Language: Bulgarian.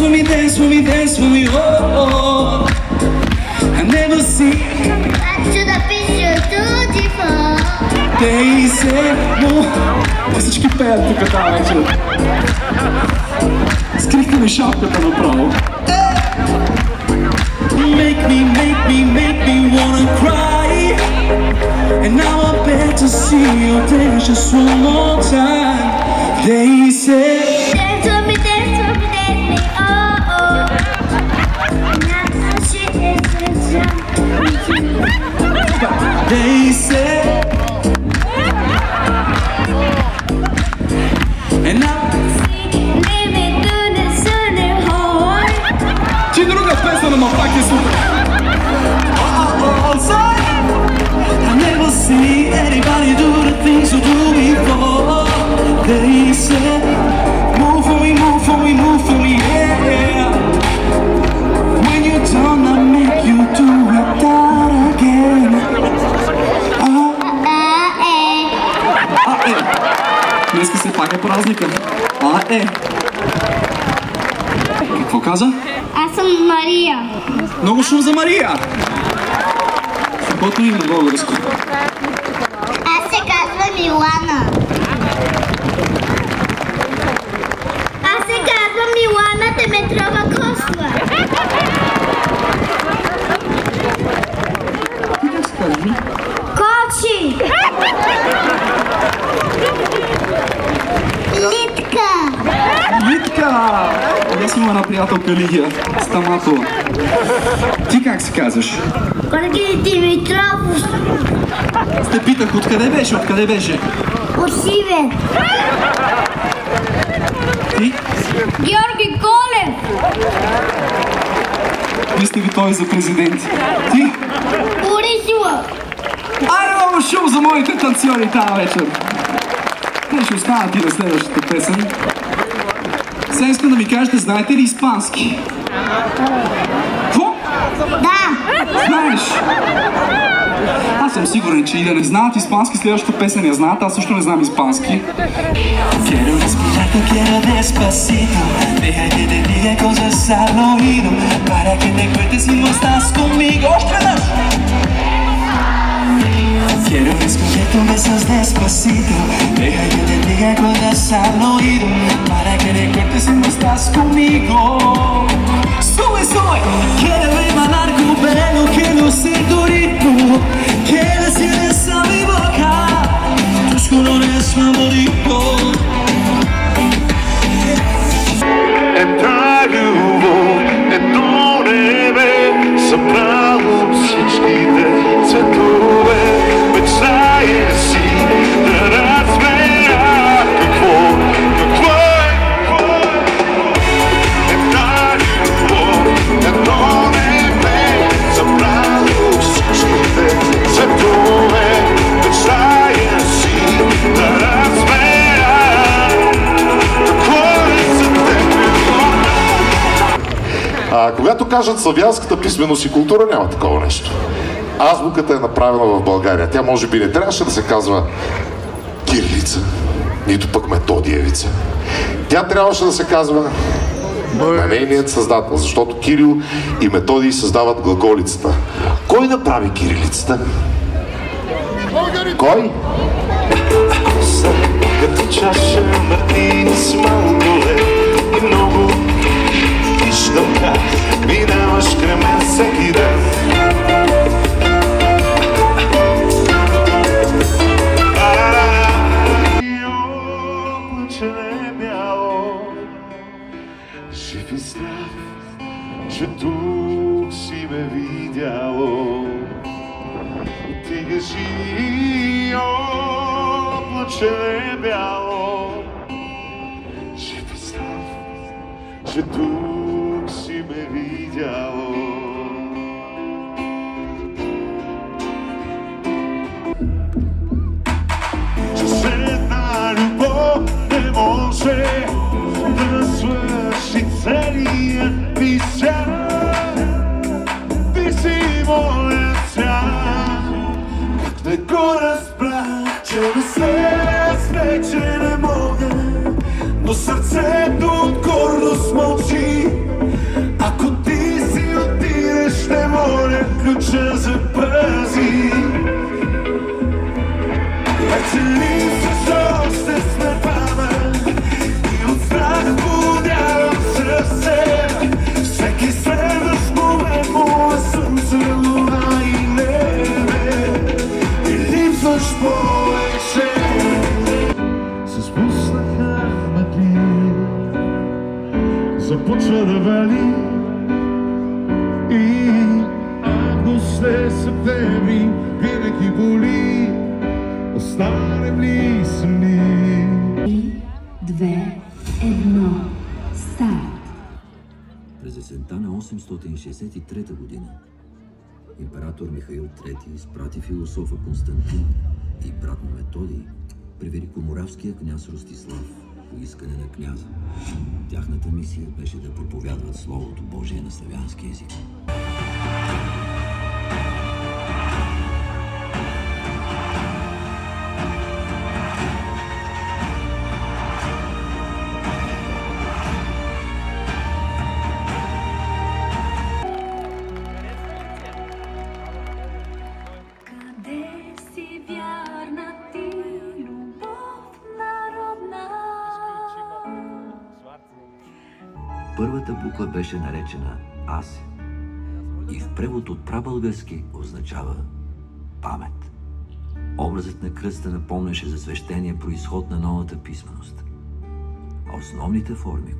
with me, dance with me, dance with me, oh. I never see they say no. Всички пеят тук тази вечер. Скрихте ми шапката направо. Make me wanna cry. And now I beg to see your dance just one more time. They say dance with me, dance with me, dance with me, oh oh. They say and now ти друга песен, ама пак е супер. I never see anybody do the things you do before. They say, move for me, move for me, move for me, yeah. When you're done, I make you do it that again. Днеска се пак е празника. Какво каза? Аз съм Мария. Много шум за Мария! Съботно име българско. Аз се казвам Милана. Аз се казвам Милана Деметрова Косова. Ти как се казваш? Кочи. Литка. Литка! Аз имам една приятелка Лигия, Стаматова. Ти как се казваш? Георги Димитров. Те питах, откъде беше, откъде беше? От Сивен. Ти? Георги Колев. Мисли ви той за президент. Ти? Борисова. Айде много шум за моите танцори тази вечер. Те ще останат и на следващата песен. Сега искам да ми кажете, знаете ли испански? Какво? Да. Знаеш? Аз съм сигурен, че и да не знаят испански, следващата песен я знаят, аз също не знам испански. Quiero respirarte, quiero despacito. Deja que te diga cosas al oído para que te cuentes si no estás conmigo. Quiero escuchar tus besos despacito. Deja que te diga cosas al oído para que te cuentes si no estás conmigo. Sube, sube. Quiero emanar tu pelo, quiero ser tu ritmo. Quiero decirles a mi boca tus colores favoritos. Една любов, едно небе, събрало всичките цветове. Мечтая си да разбера какво е. Една любов, едно небе, събрало всичките цветове. Мечтая си да разбера какво е за теб. Когато кажат славянската писменост и култура, няма такова нещо. Азбуката е направена в България. Тя може би не трябваше да се казва кирилица, нито пък Методиевица. Тя трябваше да се казва на нейният създател, защото Кирил и Методий създават глаголицата. Кой направи кирилицата? Кой? Като чаша мартини с малко лед и много виждам как минаваш край мен всеки ден. Жив и здрав, че тук си ме видяло. Ти кажи, облаче бяло. Жив и здрав, че тук си ме видяло. Че с една любов не може да свърши целият ми свят. Ти си моят свят. Как не го разбра, че не се вече не мога, но сърцето от гордост мълчи. Ако ти си отидеш, не моля ключа запази. Вече липсваш, още сме двама и от страх полудявам съвсем. Всеки следващ момент моя слънце, луна и небе. И липсваш повече. Се спуснаха в мъгли, започва да вали и август след септември винаги боли. Останем ли сами? 3, 2, 1, старт! През есента на 863 година император Михаил III изпрати философа Константин и брат му Методий при великоморавския княз Ростислав по искане на княза. Тяхната мисия беше да проповядват Словото Божие на славянски език. Първата буква беше наречена Аси и в превод от прабългарски означава памет. Образът на кръста напомняше за свещения произход на новата писменост, а основните форми,